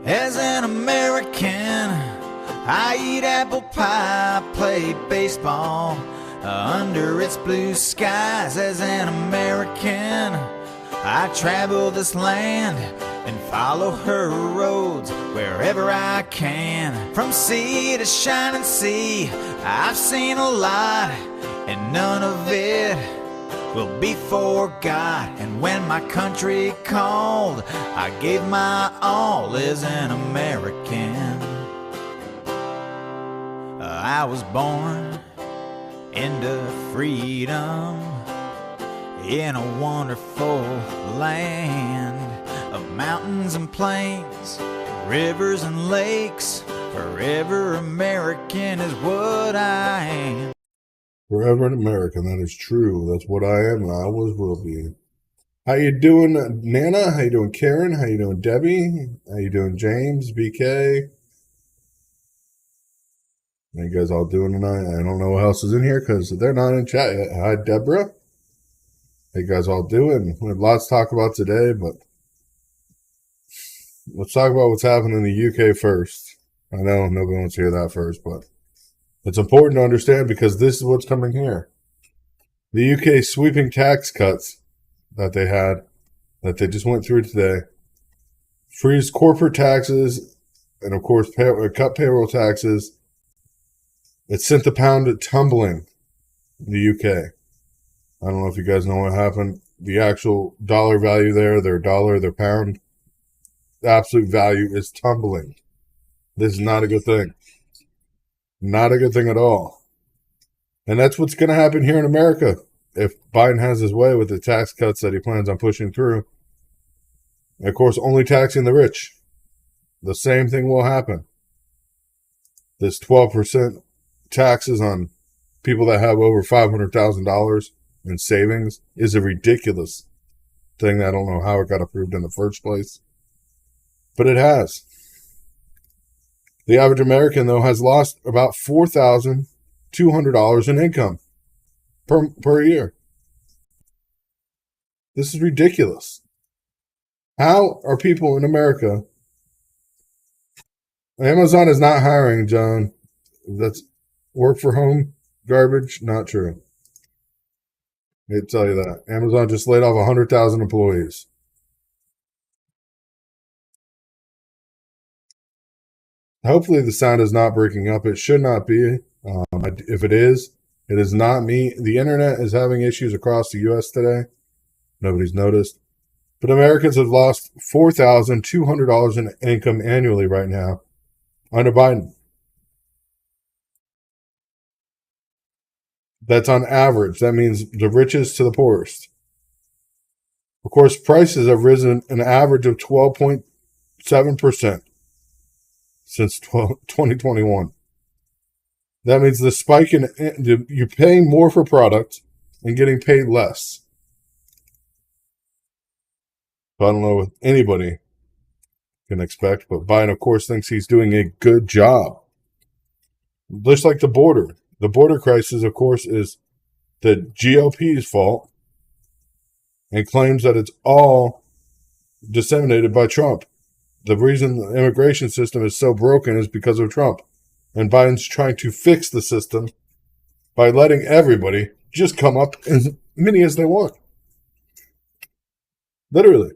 As an American, I eat apple pie, play baseball under its blue skies. As an American, I travel this land and follow her roads wherever I can. From sea to shining sea, I've seen a lot, and none of it will be forgot. And when my country called, I gave my all as an American. I was born into freedom in a wonderful land of mountains and plains, rivers and lakes. Forever American is what I am. Forever an American, that is true. That's what I am, and I always will be. How you doing, Nana? How you doing, Karen? How you doing, Debbie? How you doing, James, BK? How you guys all doing tonight? I don't know who else is in here because they're not in chat yet. Hi, Deborah. How you guys all doing? We have lots to talk about today, but let's talk about what's happening in the UK first. I know nobody wants to hear that first, but it's important to understand because this is what's coming here. The UK sweeping tax cuts that they just went through today, freeze corporate taxes, and of course cut payroll taxes. It sent the pound tumbling in the UK. I don't know if you guys know what happened. The actual dollar value there, their dollar, their pound, the absolute value is tumbling. This is not a good thing. Not a good thing at all. And that's what's going to happen here in America if Biden has his way with the tax cuts that he plans on pushing through. And of course, only taxing the rich. The same thing will happen. This 12% taxes on people that have over $500,000 in savings is a ridiculous thing. I don't know how it got approved in the first place, but it has. The average American, though, has lost about $4,200 in income per year. This is ridiculous. How are people in America? Amazon is not hiring, John. That's work for home garbage. Not true. I tell you that. Amazon just laid off 100,000 employees. Hopefully the sound is not breaking up. It should not be. If it is not me. The internet is having issues across the U.S. today. Nobody's noticed. But Americans have lost $4,200 in income annually right now under Biden. That's on average. That means the richest to the poorest. Of course, prices have risen an average of 12.7%. Since 2021. That means the spike in you're paying more for product and getting paid less. I don't know what anybody can expect, but Biden, of course, thinks he's doing a good job. Just like the border. The border crisis, of course, is the GOP's fault and claims that it's all disseminated by Trump. The reason the immigration system is so broken is because of Trump. And Biden's trying to fix the system by letting everybody just come up as many as they want. Literally.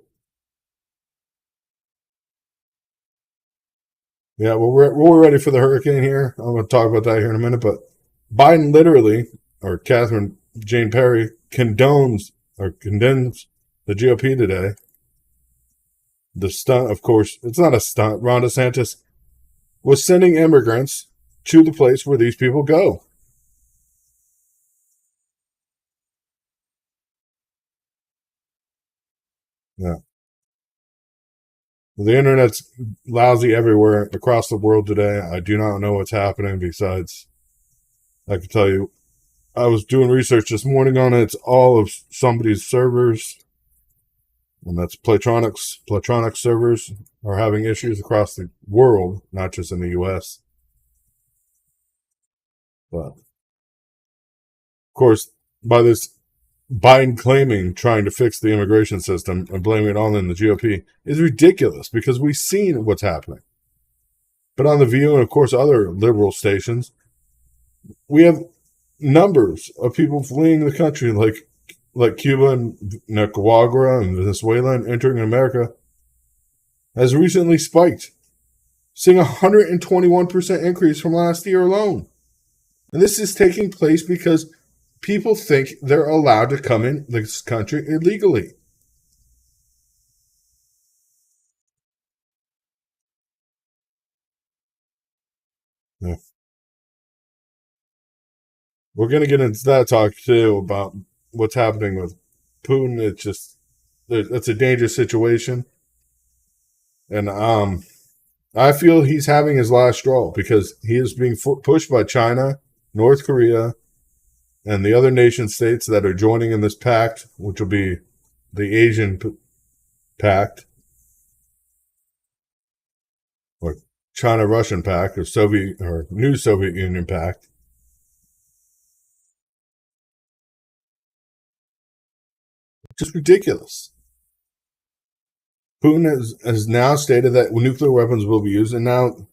Yeah, well, we're ready for the hurricane here. I'm going to talk about that here in a minute. But Biden literally, or Catherine Jane Perry, condemns the GOP today. The stunt, of course, it's not a stunt. Ron DeSantis was sending immigrants to the place where these people go. Yeah. Well, the internet's lousy everywhere across the world today. I do not know what's happening besides, I can tell you, I was doing research this morning on it. It's all of somebody's servers. And that's Plantronics. Plantronics servers are having issues across the world, not just in the U.S. But, of course, by this Biden claiming trying to fix the immigration system and blaming it all on the GOP is ridiculous because we've seen what's happening. But on The View and, of course, other liberal stations, we have numbers of people fleeing the country like Cuba and Nicaragua and Venezuela and entering America has recently spiked, seeing a 121% increase from last year alone. And this is taking place because people think they're allowed to come in this country illegally. Yeah. We're going to get into that talk too about what's happening with Putin. It's just, it's a dangerous situation. And I feel he's having his last straw because he is being pushed by China, North Korea, and the other nation states that are joining in this pact, which will be the Asian Pact, or China-Russian Pact, or New Soviet Union Pact. Just ridiculous. Putin has now stated that nuclear weapons will be used, and now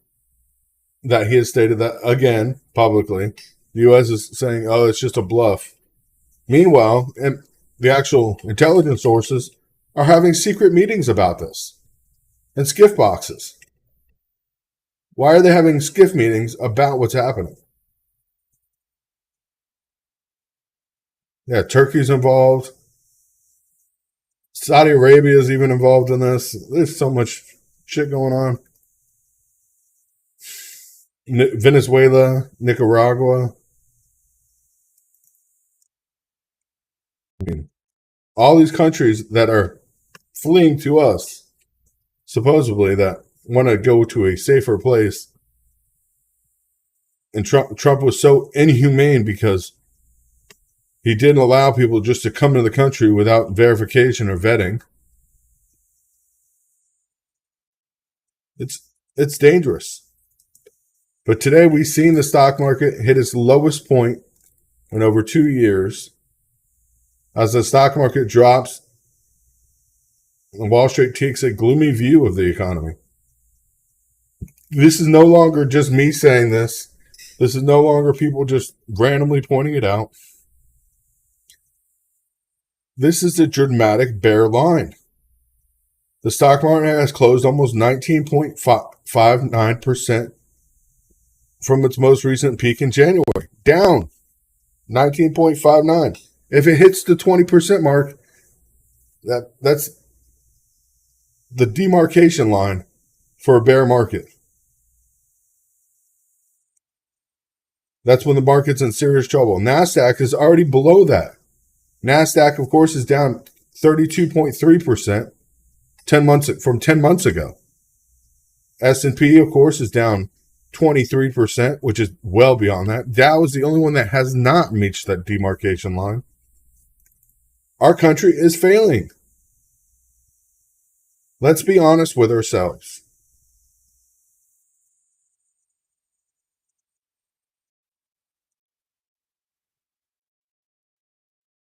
that he has stated that again publicly, the U.S. is saying, oh, it's just a bluff. Meanwhile, the actual intelligence sources are having secret meetings about this and skiff boxes. Why are they having skiff meetings about what's happening? Yeah, Turkey's involved. Saudi Arabia is even involved in this. There's so much shit going on. Venezuela, Nicaragua. I mean, all these countries that are fleeing to us, supposedly, that want to go to a safer place. And Trump was so inhumane because he didn't allow people just to come into the country without verification or vetting. It's dangerous. But today we've seen the stock market hit its lowest point in over 2 years. As the stock market drops, and Wall Street takes a gloomy view of the economy. This is no longer just me saying this. This is no longer people just randomly pointing it out. This is a dramatic bear line. The stock market has closed almost 19.59% from its most recent peak in January. Down 19.59. If it hits the 20% mark, that's the demarcation line for a bear market. That's when the market's in serious trouble. NASDAQ is already below that. NASDAQ, of course, is down 32.3% 10 months ago. S&P, of course, is down 23%, which is well beyond that. Dow is the only one that has not reached that demarcation line. Our country is failing. Let's be honest with ourselves.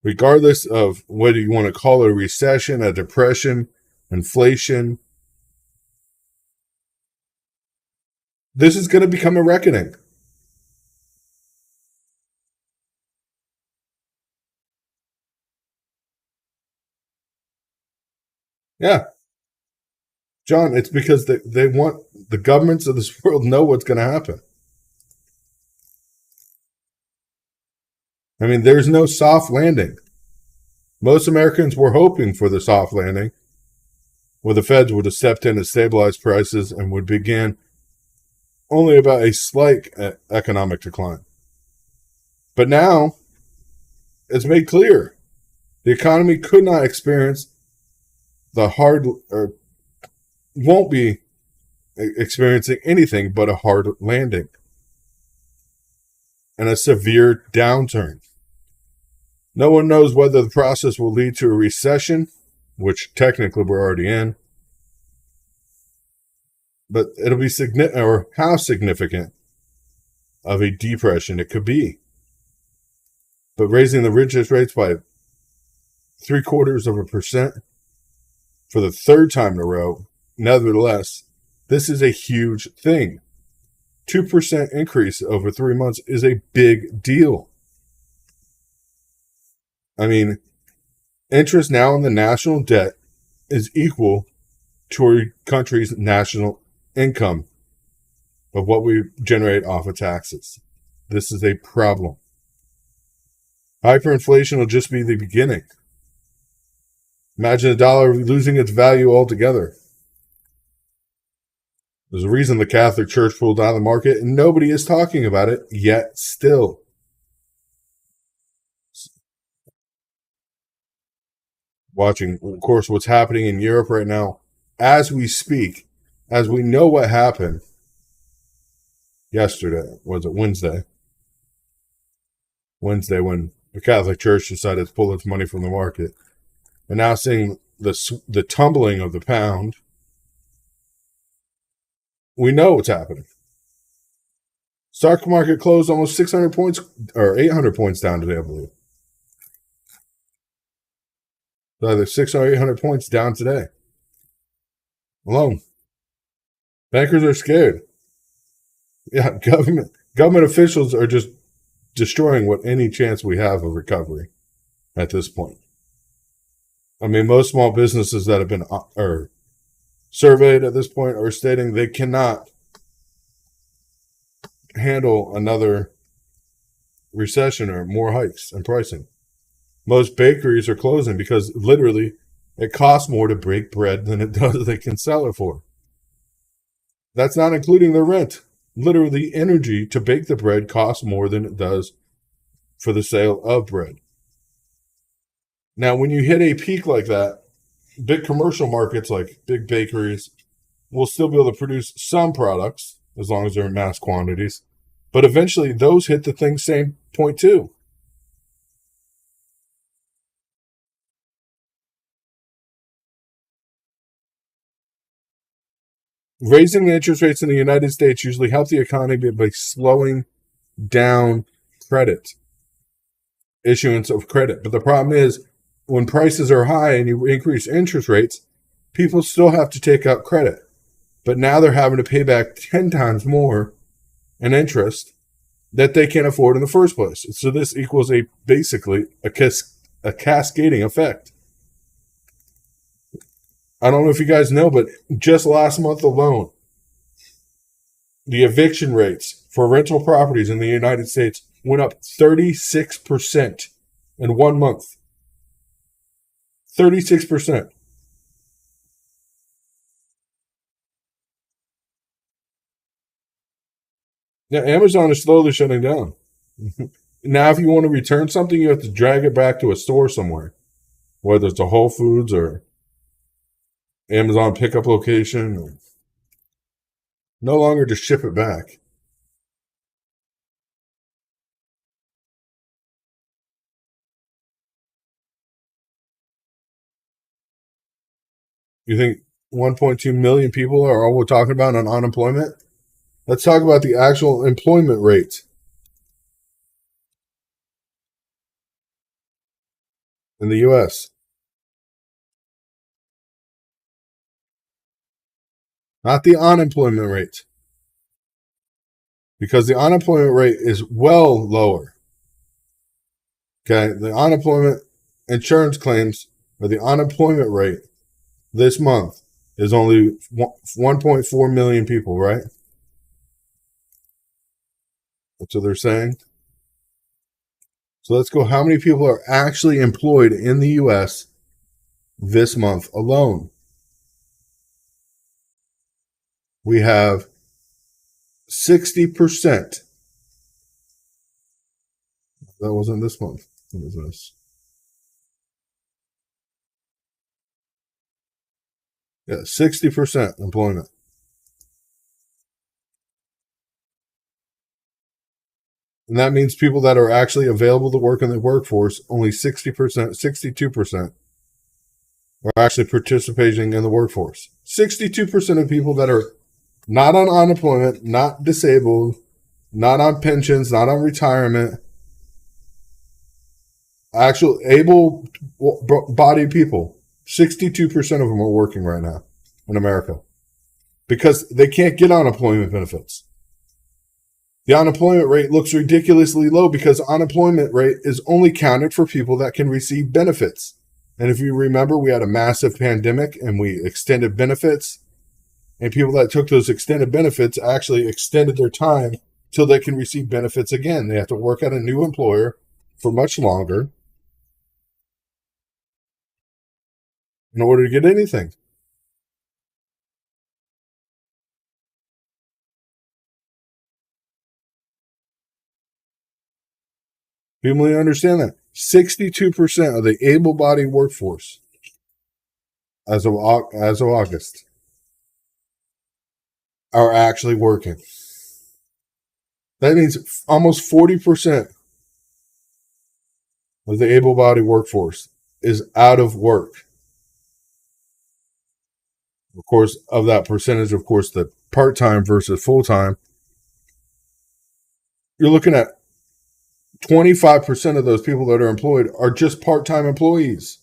Regardless of whether you want to call it a recession, a depression, inflation, this is going to become a reckoning. Yeah. John, it's because they want the governments of this world know what's going to happen. I mean, there's no soft landing. Most Americans were hoping for the soft landing, where the Feds would have stepped in to stabilize prices and would begin only about a slight economic decline. But now, it's made clear the economy could not experience won't be experiencing anything but a hard landing and a severe downturn. No one knows whether the process will lead to a recession, which technically we're already in, but it'll be significant, or how significant of a depression it could be. But raising the interest rates by 0.75% for the third time in a row. Nevertheless, this is a huge thing. 2% increase over 3 months is a big deal. I mean, interest now on the national debt is equal to our country's national income of what we generate off of taxes. This is a problem. Hyperinflation will just be the beginning. Imagine the dollar losing its value altogether. There's a reason the Catholic Church pulled out of the market, and nobody is talking about it yet still. Watching, of course, what's happening in Europe right now as we speak, as we know what happened yesterday. Was it Wednesday? Wednesday, when the Catholic Church decided to pull its money from the market. And now seeing the tumbling of the pound, we know what's happening. Stock market closed almost 600 points or 800 points down today, I believe. So either 600 or 800 points down today alone. Bankers are scared. Yeah, government officials are just destroying what any chance we have of recovery at this point. I mean, most small businesses that have been surveyed at this point are stating they cannot handle another recession or more hikes in pricing. Most bakeries are closing because literally it costs more to bake bread than it does they can sell it for. That's not including the rent. Literally, energy to bake the bread costs more than it does for the sale of bread. Now, when you hit a peak like that, big commercial markets like big bakeries will still be able to produce some products as long as they're in mass quantities. But eventually, those hit the same point too. Raising the interest rates in the United States usually help the economy by slowing down credit, issuance of credit. But the problem is, when prices are high and you increase interest rates, people still have to take out credit. But now they're having to pay back 10 times more in interest that they can't afford in the first place. So this equals basically a cascading effect. I don't know if you guys know, but just last month alone, the eviction rates for rental properties in the United States went up 36% in 1 month. 36%. Yeah, Amazon is slowly shutting down. Now, if you want to return something, you have to drag it back to a store somewhere, whether it's a Whole Foods or Amazon pickup location. Or no longer just ship it back. You think 1.2 million people are all we're talking about on unemployment? Let's talk about the actual employment rate in the U.S. Not the unemployment rate. Because the unemployment rate is well lower. Okay, the unemployment insurance claims, or the unemployment rate this month is only 1.4 million people, right? That's what they're saying. So let's go. How many people are actually employed in the U.S. this month alone? We have 60%. That wasn't this month. What was this? Yeah, 60% employment. And that means people that are actually available to work in the workforce, only 60%, 62% are actually participating in the workforce. 62% of people that are not on unemployment, not disabled, not on pensions, not on retirement, Actual able-bodied people, 62% of them are working right now in America because they can't get unemployment benefits. The unemployment rate looks ridiculously low because unemployment rate is only counted for people that can receive benefits. And if you remember, we had a massive pandemic and we extended benefits, and people that took those extended benefits actually extended their time till they can receive benefits again. They have to work at a new employer for much longer in order to get anything. People need to understand that 62% of the able-bodied workforce as of August are actually working. That means almost 40% of the able-bodied workforce is out of work. Of course, of that percentage, of course, the part-time versus full-time, you're looking at 25% of those people that are employed are just part-time employees.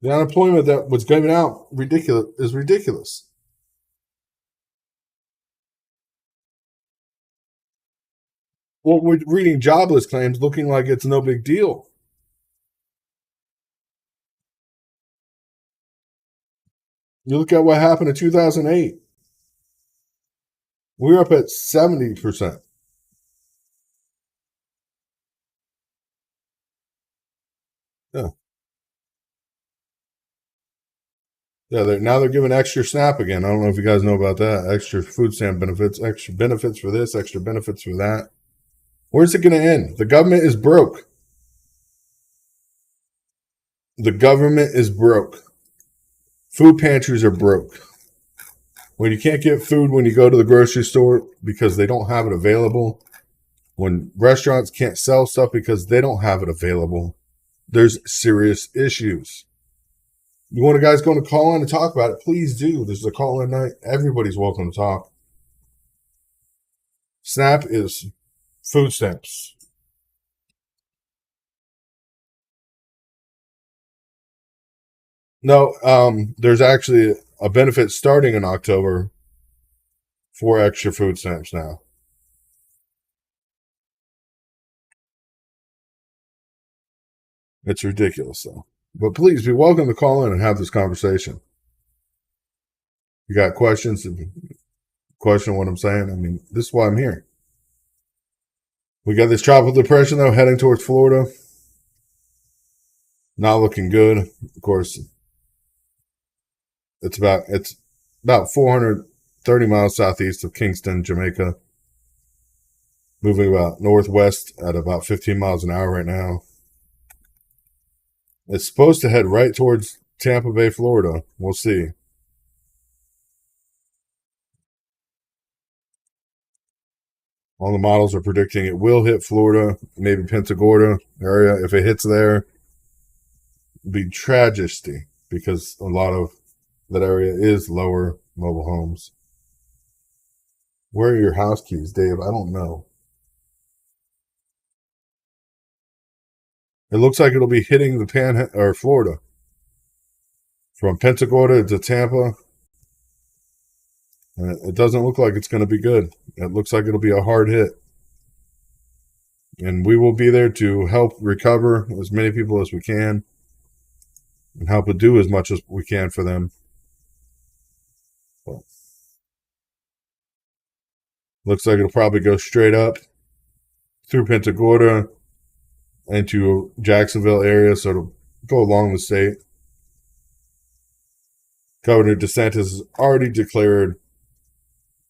The unemployment that was given out is ridiculous. Well, we're reading jobless claims looking like it's no big deal. You look at what happened in 2008. We were up at 70%. Yeah. Yeah, now they're giving extra SNAP again. I don't know if you guys know about that. Extra food stamp benefits, extra benefits for this, extra benefits for that. Where's it going to end? The government is broke. The government is broke. Food pantries are broke. When you can't get food when you go to the grocery store because they don't have it available, when restaurants can't sell stuff because they don't have it available, there's serious issues. You want guys going to call in and talk about it? Please do. This is a call-in night. Everybody's welcome to talk. SNAP is food stamps. No, there's actually a benefit starting in October for extra food stamps now. It's ridiculous, though. But please be welcome to call in and have this conversation. You got questions? Question what I'm saying? I mean, this is why I'm here. We got this tropical depression, though, heading towards Florida. Not looking good. Of course, it's about 430 miles southeast of Kingston, Jamaica. Moving about northwest at about 15 miles an hour right now. It's supposed to head right towards Tampa Bay, Florida. We'll see. All the models are predicting it will hit Florida, maybe Punta Gorda area. If it hits there, it'll be tragedy because a lot of that area is lower mobile homes. Where are your house keys, Dave? I don't know. It looks like it'll be hitting the or Florida from Punta Gorda to Tampa. And it doesn't look like it's going to be good. It looks like it'll be a hard hit. And we will be there to help recover as many people as we can and help do as much as we can for them. Well, looks like it'll probably go straight up through Punta Gorda into Jacksonville area, so it'll go along the state. Governor DeSantis has already declared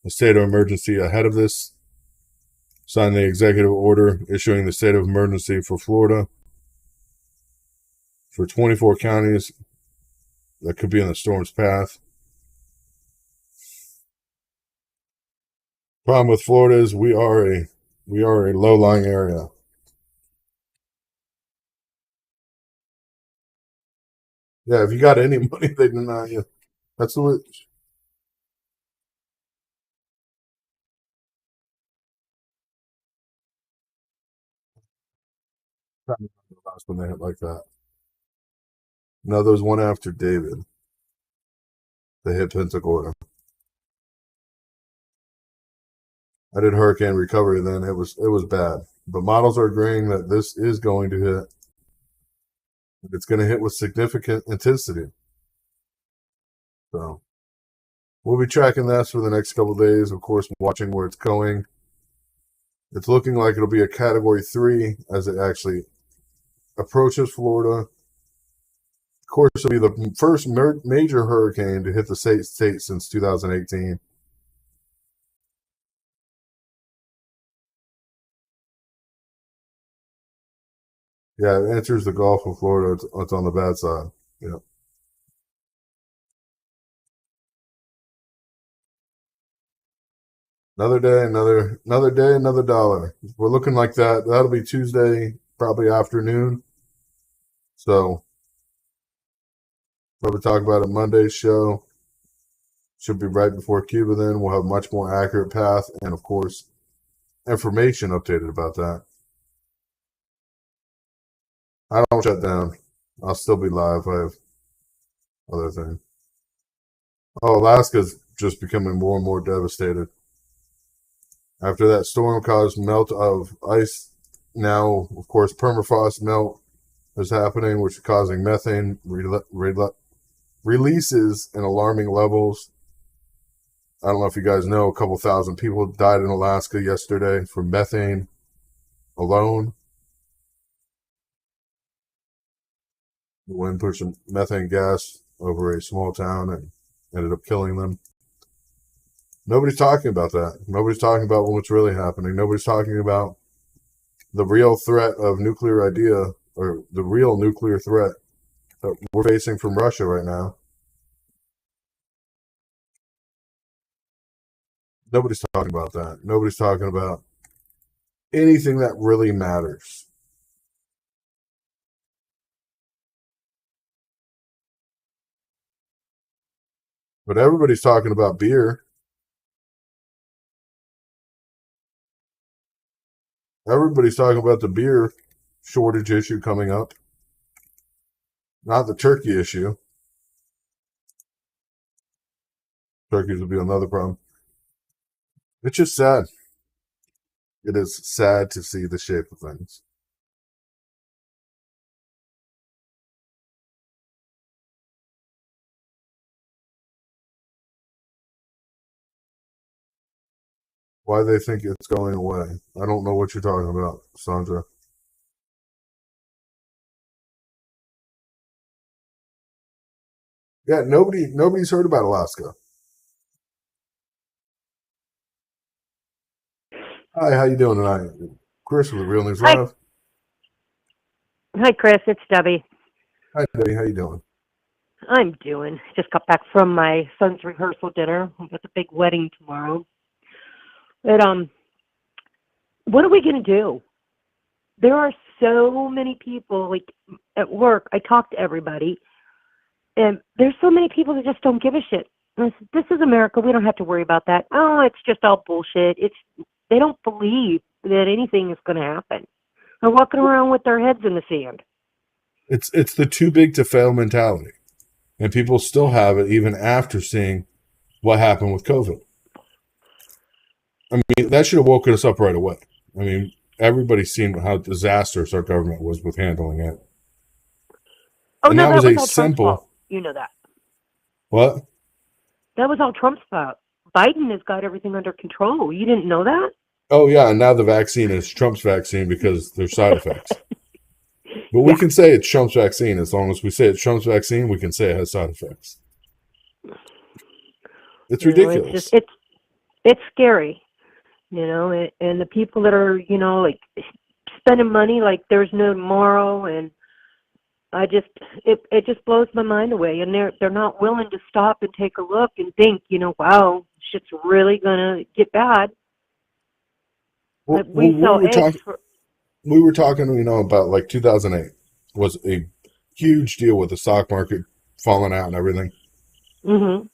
a state of emergency ahead of this, signed the executive order issuing the state of emergency for Florida for 24 counties that could be in the storm's path. Problem with Florida is we are a low-lying area. Yeah, if you got any money, they deny you. That's the way. I can't remember the last one they hit like that. No, there was one after David. They hit Punta Gorda. I did hurricane recovery then. It was bad. But models are agreeing that this is going to hit. It's going to hit with significant intensity. So we'll be tracking this for the next couple of days. Of course, watching where it's going. It's looking like it'll be a Category 3 as it actually approaches Florida. Of course, it'll be the first major hurricane to hit the state since 2018. Yeah, it enters the Gulf of Florida. It's on the bad side. Yeah. Another day, another day, another dollar. We're looking like that. That'll be Tuesday, probably afternoon. So we'll talk about it Monday's show. Should be right before Cuba. Then we'll have much more accurate path and, of course, information updated about that. I don't shut down. I'll still be live. I have other things. Oh, Alaska's just becoming more and more devastated. After that storm caused melt of ice, now, of course, permafrost melt is happening, which is causing methane releases in alarming levels. I don't know if you guys know, a couple thousand people died in Alaska yesterday from methane alone. The wind pushed some methane gas over a small town and ended up killing them. Nobody's talking about that. Nobody's talking about what's really happening. Nobody's talking about the real threat of nuclear idea, or the real nuclear threat that we're facing from Russia right now. Nobody's talking about that. Nobody's talking about anything that really matters. But everybody's talking about beer. Everybody's talking about the beer shortage issue coming up, not the turkey issue. Turkeys will be another problem. It's just sad. It is sad to see the shape of things. Why they think it's going away. I don't know what you're talking about, Sandra. Yeah, nobody's heard about Alaska. Hi, how you doing tonight? Chris with Real News Hi. Live. Hi, Chris. It's Debbie. Hi, Debbie. How you doing? I'm doing. Just got back from my son's rehearsal dinner. I've got the big wedding tomorrow. But what are we gonna do? There are so many people. Like at work, I talk to everybody, and there's so many people that just don't give a shit. And I said, this is America. We don't have to worry about that. Oh, it's just all bullshit. They don't believe that anything is going to happen. They're walking around with their heads in the sand. It's the too big to fail mentality, and people still have it even after seeing what happened with COVID. I mean, that should have woken us up right away. I mean, everybody's seen how disastrous our government was with handling it. Oh, And no, that was that a was all simple- Trump's fault. You know that. What? That was all Trump's fault. Biden has got everything under control. You didn't know that? Oh, yeah, and now the vaccine is Trump's vaccine because there's side effects. But we Yeah. can say it's Trump's vaccine. As long as we say it's Trump's vaccine, we can say it has side effects. It's You know, ridiculous. it's scary, you know, and the people that are, you know, like spending money like there's no tomorrow, and it just blows my mind away, and they're not willing to stop and take a look and think, you know, wow, shit's really gonna get bad. Like we sell eggs for. We were talking, about like 2008 was a huge deal with the stock market falling out and everything. Mm-hmm.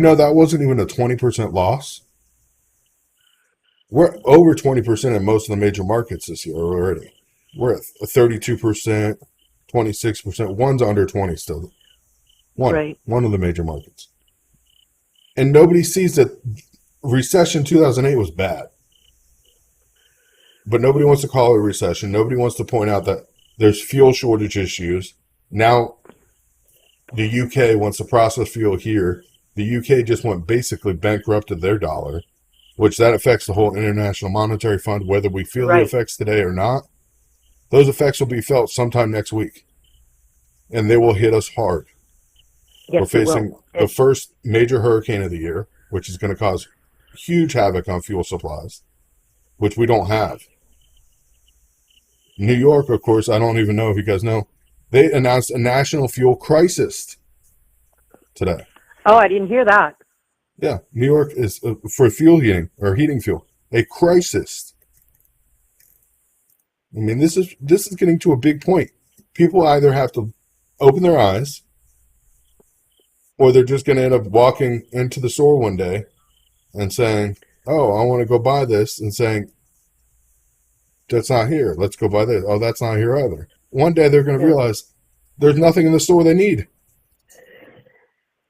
That wasn't even a 20% loss. We're over 20% in most of the major markets this year already. We're at 32%, 26%. One's under 20 still. Right. One of the major markets. And nobody sees that recession 2008 was bad. But nobody wants to call it a recession. Nobody wants to point out that there's fuel shortage issues. Now the UK wants to process fuel here. The UK just went basically bankrupted their dollar, which that affects the whole International Monetary Fund, whether we feel the Right. effects today or not. Those effects will be felt sometime next week. And they will hit us hard. Yes, We're it will. facing the first major hurricane of the year, which is going to cause huge havoc on fuel supplies, which we don't have. New York, of course, I don't even know if you guys know, they announced a national fuel crisis today. Oh, I didn't hear that. Yeah, New York is for fuel heating or heating fuel, a crisis. I mean, this is getting to a big point. People either have to open their eyes, or they're just going to end up walking into the store one day and saying, "Oh, I want to go buy this," and saying, "That's not here. Let's go buy this. Oh, that's not here either." One day they're going to realize there's nothing in the store they need.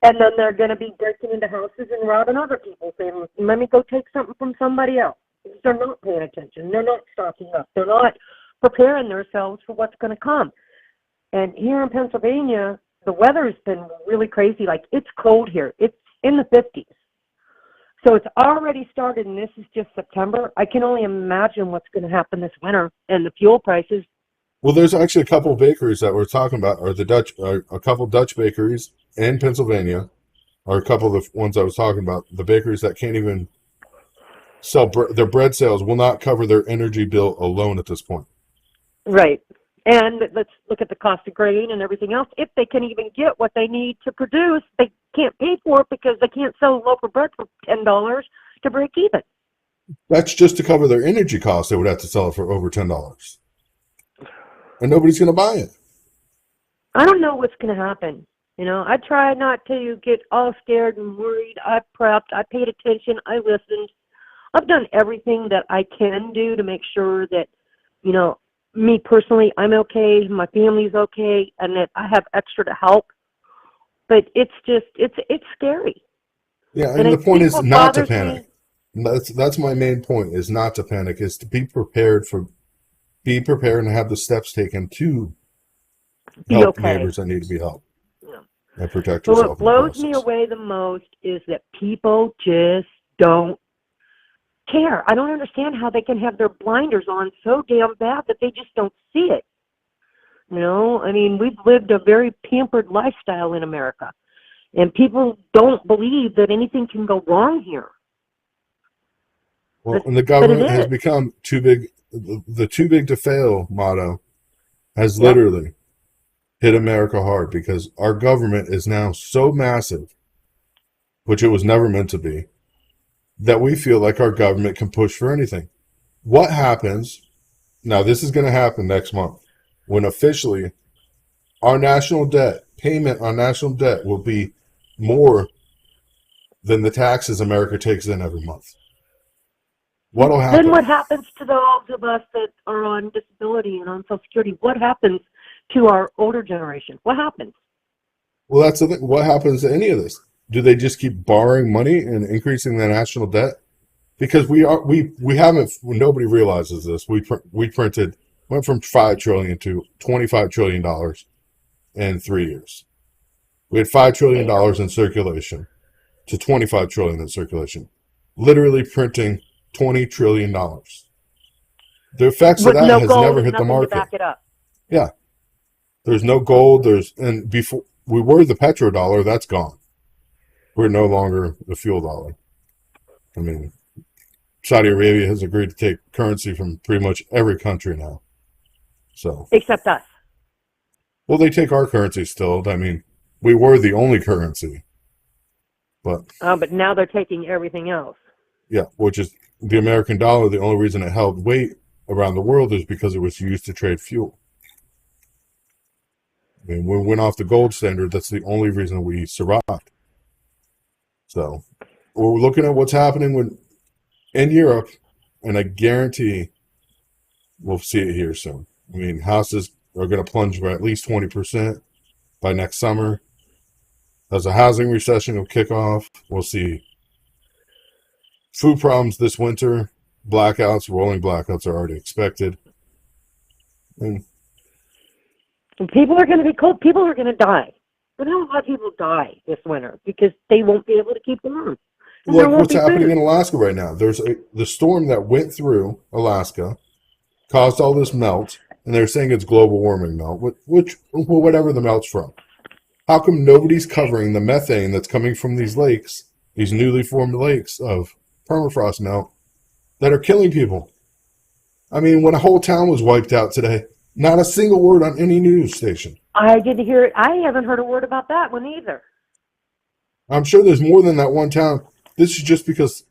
And then they're going to be breaking into houses and robbing other people, saying, "Let me go take something from somebody else." They're not paying attention. They're not stocking up. They're not preparing themselves for what's going to come. And here in Pennsylvania, the weather's been really crazy. Like, it's cold here. It's in the 50s. So it's already started, and this is just September. I can only imagine what's going to happen this winter, and the fuel prices. Well, there's actually a couple of bakeries that we're talking about, or a couple Dutch bakeries in Pennsylvania, or a couple of the ones I was talking about. The bakeries that can't even sell their bread sales will not cover their energy bill alone at this point. Right. And let's look at the cost of grain and everything else. If they can even get what they need to produce, they can't pay for it because they can't sell a loaf of bread for $10 to break even. That's just to cover their energy costs. They would have to sell it for over $10. And nobody's going to buy it. I don't know what's going to happen. You know, I try not to get all scared and worried. I prepped. I paid attention. I listened. I've done everything that I can do to make sure that, you know, me personally, I'm okay, my family's okay, and that I have extra to help. But it's just, it's scary. Yeah, and the point is not to panic. That's my main point, is not to panic, is to be prepared and have the steps taken to help neighbors that need to be helped. Yeah. And protect So yourself. what blows me away the most is that people just don't care. I don't understand how they can have their blinders on so damn bad that they just don't see it. You know, I mean, we've lived a very pampered lifestyle in America, and people don't believe that anything can go wrong here. Well, and the government has become too big. The too big to fail motto has literally hit America hard, because our government is now so massive, which it was never meant to be, that we feel like our government can push for anything. What happens, now this is going to happen next month, when officially our national debt, payment on national debt will be more than the taxes America takes in every month. What'll happen? Then what happens to those of us that are on disability and on Social Security? What happens to our older generation? What happens? Well, that's the thing. What happens to any of this? Do they just keep borrowing money and increasing the national debt? Because we haven't. Nobody realizes this. We went from $5 trillion to $25 trillion in 3 years. We had $5 trillion in circulation to $25 trillion in circulation. Literally printing $20 trillion. The effects of that has never hit the market. To back it up. Yeah, there's no gold. And before we were the petrodollar, that's gone. We're no longer the fuel dollar. I mean, Saudi Arabia has agreed to take currency from pretty much every country now. So except us. Well, they take our currency still. I mean, we were the only currency. But now they're taking everything else. Yeah, which is the American dollar. The only reason it held weight around the world is because it was used to trade fuel. I mean, when we went off the gold standard, that's the only reason we survived. So we're looking at what's happening in Europe, and I guarantee we'll see it here soon. I mean, houses are going to plunge by at least 20% by next summer. As a housing recession will kick off, we'll see food problems this winter. Blackouts, rolling blackouts are already expected. And And people are going to be cold. People are going to die. But how a lot of people die this winter because they won't be able to keep warm. And there look won't what's be happening food. in Alaska right now. The storm that went through Alaska caused all this melt, and they're saying it's global warming melt, whatever the melt's from. How come nobody's covering the methane that's coming from these lakes, these newly formed lakes of permafrost melt that are killing people? I mean, when a whole town was wiped out today, not a single word on any news station. I didn't hear it. I haven't heard a word about that one either. I'm sure there's more than that one town. This is just because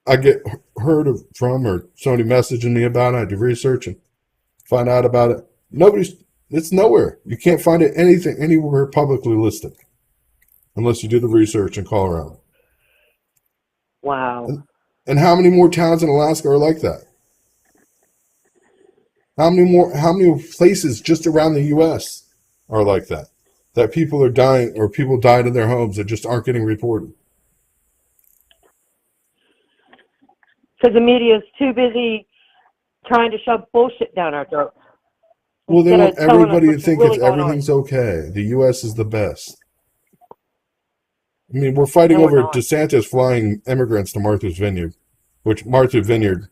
I get heard of from or somebody messaging me about it. I do research and find out about it. It's nowhere. You can't find it anywhere publicly listed unless you do the research and call around. Wow. And how many more towns in Alaska are like that? How many places just around the U.S. are like that? That people are dying or people died in their homes that just aren't getting reported. Because the media is too busy trying to shove bullshit down our throats. Well, they instead want of telling us everybody to what's think really going on. everything's okay. The U.S. is the best. I mean, we're fighting No, we're over not. DeSantis flying immigrants to Martha's Vineyard, which Martha's Vineyard,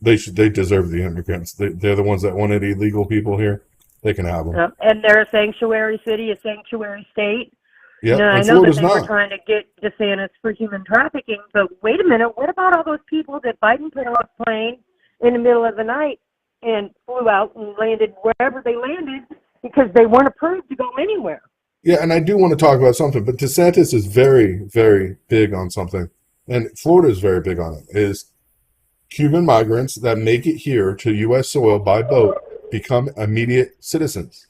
they deserve the immigrants. They're the ones that wanted illegal people here. They can have them. And they're a sanctuary city, a sanctuary state. Yeah, Now, I and know that Florida's they were not. trying to get DeSantis for human trafficking, but wait a minute, what about all those people that Biden put on a plane in the middle of the night and flew out and landed wherever they landed because they weren't approved to go anywhere? Yeah, and I do want to talk about something, but DeSantis is very, very big on something, and Florida is very big on it, is Cuban migrants that make it here to U.S. soil by boat become immediate citizens.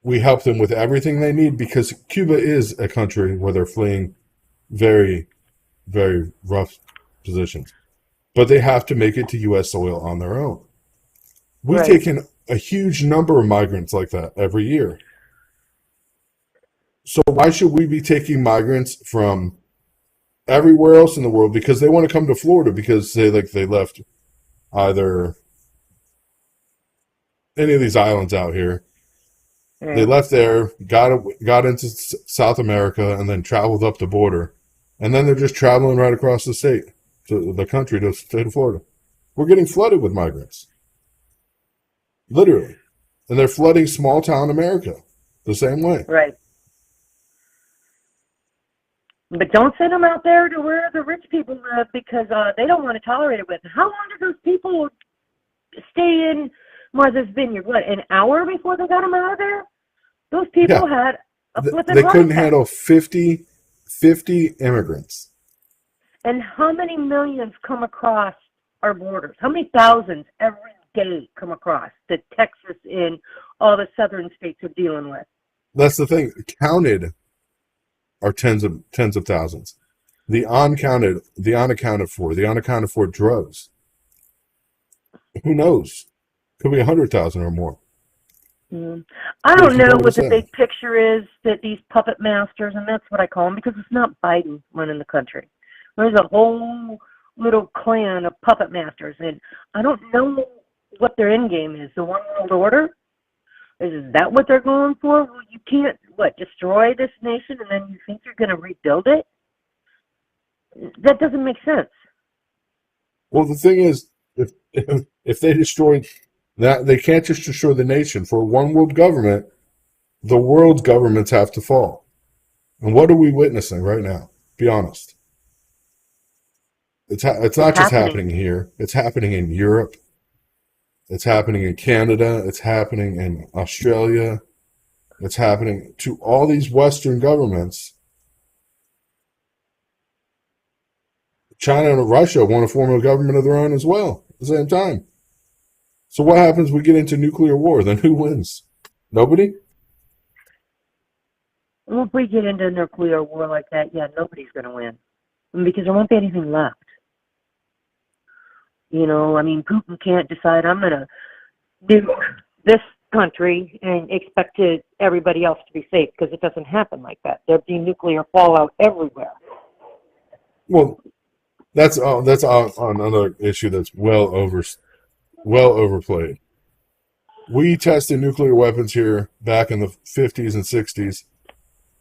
We help them with everything they need because Cuba is a country where they're fleeing very, very rough positions. But they have to make it to U.S. soil on their own. We Right. take in a huge number of migrants like that every year. So why should we be taking migrants from everywhere else in the world because they want to come to Florida because they left either any of these islands out here. They left there, got into South America, and then traveled up the border, and then they're just traveling right across the state to the country to the state of Florida. We're getting flooded with migrants, literally, and they're flooding small town America the same way. Right. But don't send them out there to where the rich people live because they don't want to tolerate it with. How long did those people stay in Martha's Vineyard? What, an hour before they got them out of there? Those people had a flipping They heart couldn't attack. handle 50 immigrants. And how many millions come across our borders? How many thousands every day come across that Texas and all the southern states are dealing with? That's the thing. Counted are tens of thousands. The unaccounted for drugs. Who knows? Could be 100,000 or more. I don't know what the say. big picture is that these puppet masters, and that's what I call them, because it's not Biden running the country. There's a whole little clan of puppet masters, and I don't know what their end game is. The one world order? Is that what they're going for? Well, you can't, destroy this nation and then you think you're going to rebuild it? That doesn't make sense. Well, the thing is, if they destroy that, they can't just destroy the nation. For a one world government, the world's governments have to fall. And what are we witnessing right now? Be honest. It's not just happening here. It's happening in Europe. It's happening in Canada. It's happening in Australia. It's happening to all these Western governments. China and Russia want to form a government of their own as well at the same time. So what happens when we get into nuclear war? Then who wins? Nobody? Well, if we get into a nuclear war like that, nobody's going to win. Because there won't be anything left. You know, I mean, Putin can't decide, I'm going to nuke this country and expect everybody else to be safe, because it doesn't happen like that. There'd be nuclear fallout everywhere. Well, that's on another issue that's well overplayed. We tested nuclear weapons here back in the 50s and 60s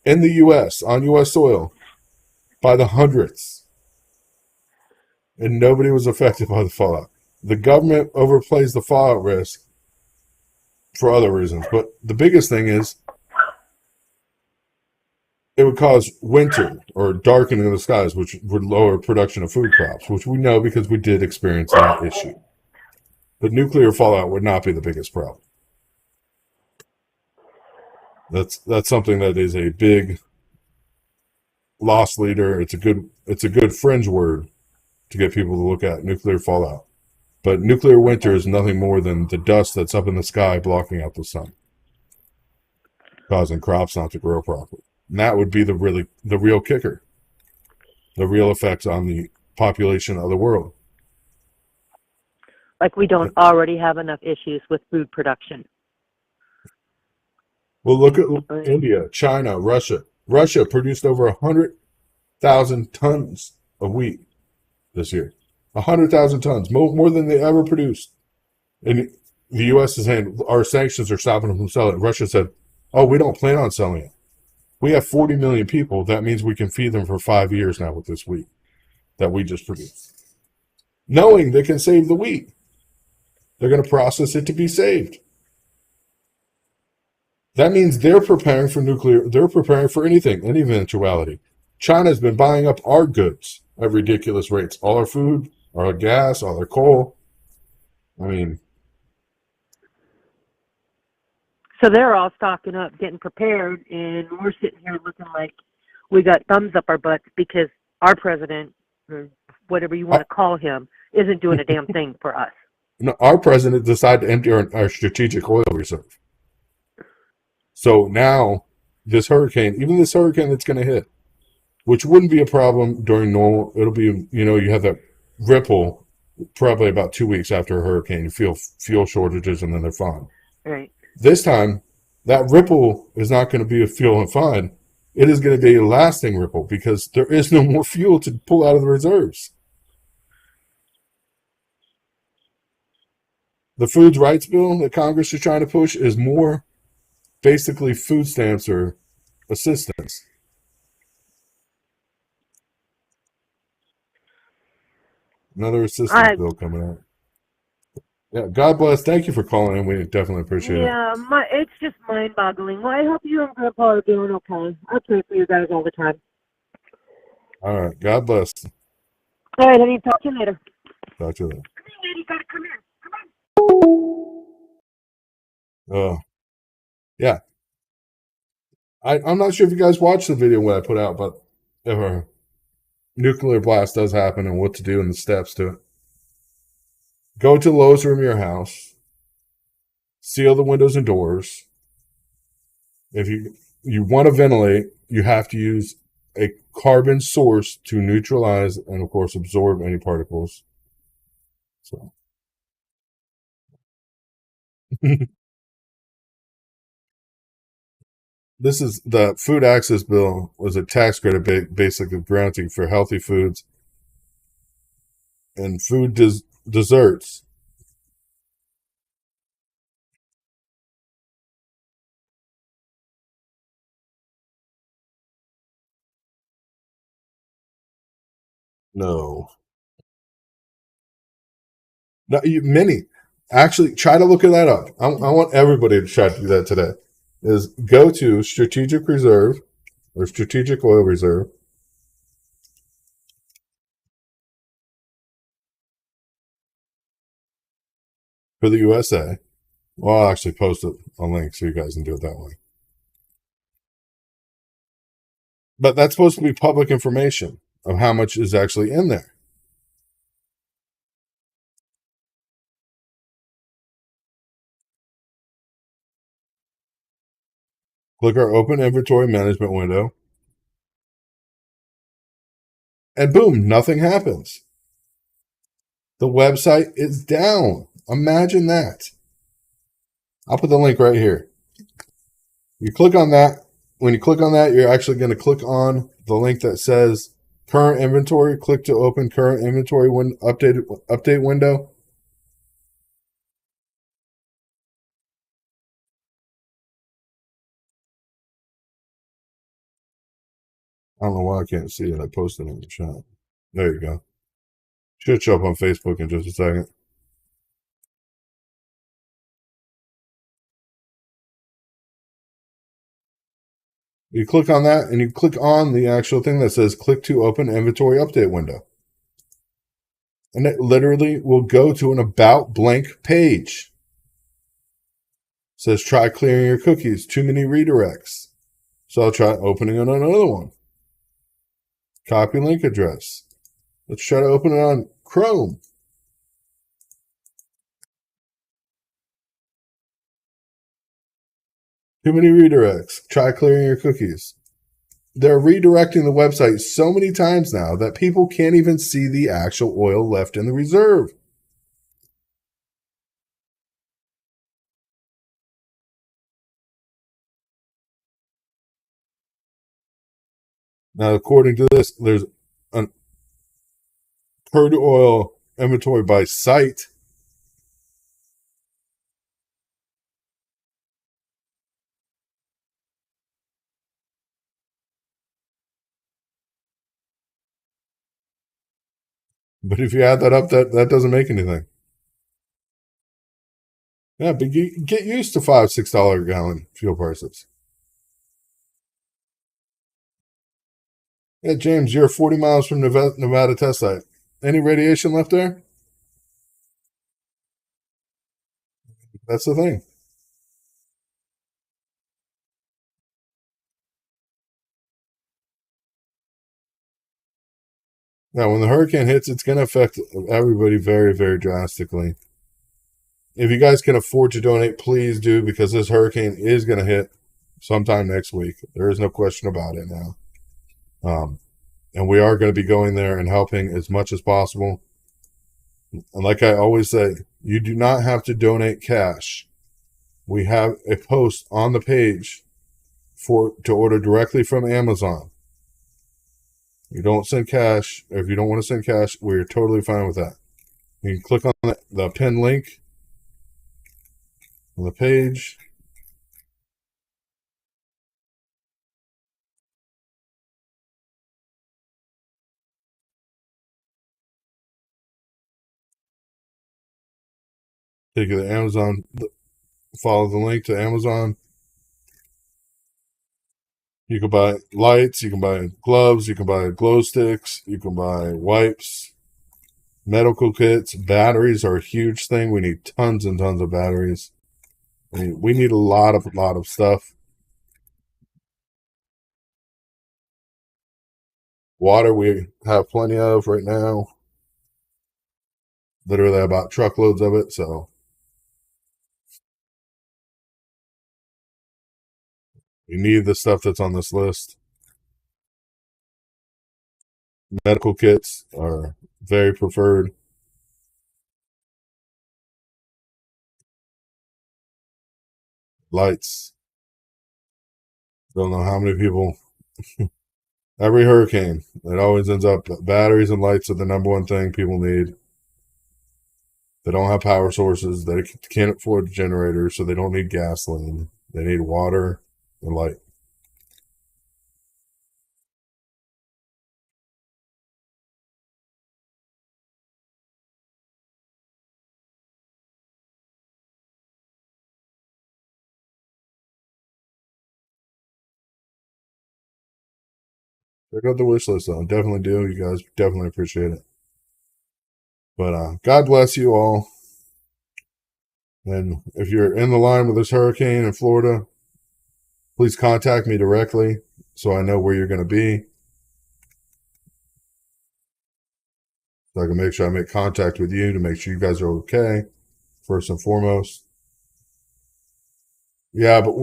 in the U.S., on U.S. soil, by the hundreds. And nobody was affected by the fallout. The government overplays the fallout risk for other reasons. But the biggest thing is it would cause winter or darkening of the skies, which would lower production of food crops, which we know because we did experience that issue. But nuclear fallout would not be the biggest problem. That's something that is a big loss leader. It's a good fringe word to get people to look at nuclear fallout. But nuclear winter is nothing more than the dust that's up in the sky blocking out the sun, causing crops not to grow properly. And that would be the real kicker, the real effects on the population of the world. Like we don't already have enough issues with food production. Well, look at India, China, Russia. Russia produced over 100,000 tons of wheat this year. 100,000 tons, more than they ever produced. And the U.S. is saying our sanctions are stopping them from selling it. Russia said, oh, we don't plan on selling it. We have 40 million people. That means we can feed them for 5 years now with this wheat that we just produced. Knowing they can save the wheat. They're going to process it to be saved. That means they're preparing for nuclear. They're preparing for anything, any eventuality. China's been buying up our goods at ridiculous rates. All our food, all our gas, all our coal. I mean. So they're all stocking up, getting prepared, and we're sitting here looking like we got thumbs up our butts because our president, or whatever you want to call him, isn't doing a damn thing for us. No, our president decided to empty our strategic oil reserve. So now, this hurricane that's going to hit, which wouldn't be a problem during normal, it'll be, you have that ripple probably about 2 weeks after a hurricane. You feel fuel shortages and then they're fine. Right. This time, that ripple is not going to be a fuel and fine. It is going to be a lasting ripple because there is no more fuel to pull out of the reserves. The Foods Rights Bill that Congress is trying to push is more basically food stamps or assistance. Another assistance bill coming out. Yeah, God bless. Thank you for calling in. We definitely appreciate it. Yeah, it's just mind-boggling. Well, I hope you and Grandpa are doing okay. I pray for you guys all the time. All right. God bless. All right, honey. Talk to you later. Talk to you later. Come here, lady. Gotta come here. Come on. Yeah. I'm not sure if you guys watched the video when I put out, but if a nuclear blast does happen and what to do and the steps to it. Go to the lowest room of your house. Seal the windows and doors. If you want to ventilate, you have to use a carbon source to neutralize and, of course, absorb any particles. So. This is the Food Access Bill was a tax credit basically granting for healthy foods and food desserts. No, many. Actually, try to look that up. I want everybody to try to do that today. Is go to Strategic Reserve or Strategic Oil Reserve. For the USA. Well, I'll actually post it on link so you guys can do it that way. But that's supposed to be public information of how much is actually in there. Click our open inventory management window. And boom, nothing happens. The website is down. Imagine that. I'll put the link right here. You click on that. When you click on that, you're actually going to click on the link that says current inventory. Click to open current inventory update window. I don't know why I can't see it. I posted it in the chat. There you go. Should show up on Facebook in just a second. You click on that and you click on the actual thing that says click to open inventory update window. And it literally will go to an about blank page. It says try clearing your cookies, too many redirects. So I'll try opening on another one. Copy link address. Let's try to open it on Chrome. Too many redirects. Try clearing your cookies. They're redirecting the website so many times now that people can't even see the actual oil left in the reserve. Now, according to this, there's a crude oil inventory by site. But if you add that up, that doesn't make anything. Yeah, but you get used to $5-6 a gallon fuel prices. Yeah, James, you're 40 miles from Nevada test site. Any radiation left there? That's the thing. Now, when the hurricane hits, it's going to affect everybody very, very drastically. If you guys can afford to donate, please do, because this hurricane is going to hit sometime next week. There is no question about it now. And we are going to be going there and helping as much as possible. And like I always say, you do not have to donate cash. We have a post on the page to order directly from Amazon. You don't send cash. If you don't want to send cash, we're totally fine with that. You can click on the pin link on the page. Take you to Amazon. Follow the link to Amazon. You can buy lights, you can buy gloves, you can buy glow sticks, you can buy wipes, medical kits. Batteries are a huge thing. We need tons and tons of batteries. We need a lot of stuff. Water we have plenty of right now. Literally about truckloads of it, so you need the stuff that's on this list. Medical kits are very preferred. Lights. Don't know how many people. Every hurricane, it always ends up batteries and lights are the number one thing people need. They don't have power sources. They can't afford generators, so they don't need gasoline. They need water and light. Check out the wish list, though. Definitely do. You guys definitely appreciate it. But God bless you all. And if you're in the line with this hurricane in Florida, please contact me directly so I know where you're going to be. So I can make sure I make contact with you to make sure you guys are okay, first and foremost. Yeah, but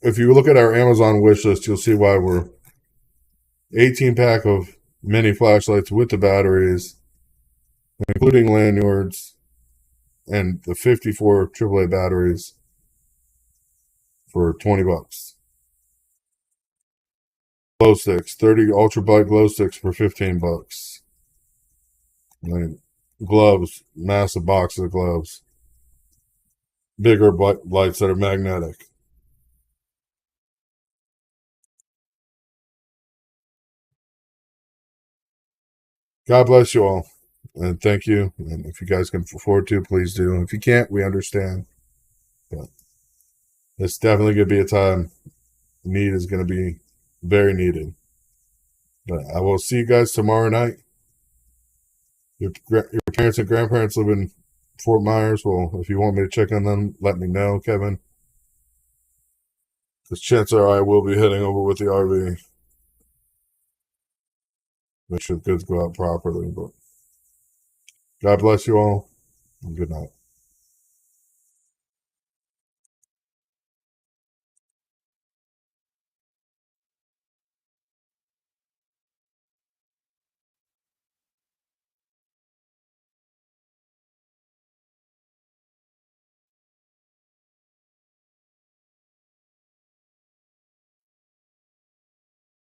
if you look at our Amazon wish list, you'll see why we're 18-pack of mini flashlights with the batteries, including lanyards, and the 54 AAA batteries. for $20. Glow sticks, 30 ultraviolet glow sticks for $15. Gloves, massive boxes of gloves. Bigger lights that are magnetic. God bless you all. And thank you. And if you guys can afford to, please do. If you can't, we understand. But it's definitely going to be a time. Need is going to be very needed. But I will see you guys tomorrow night. Your parents and grandparents live in Fort Myers. Well, if you want me to check on them, let me know, Kevin. Because chances are I will be heading over with the RV. Make sure the goods go out properly. But God bless you all, and good night.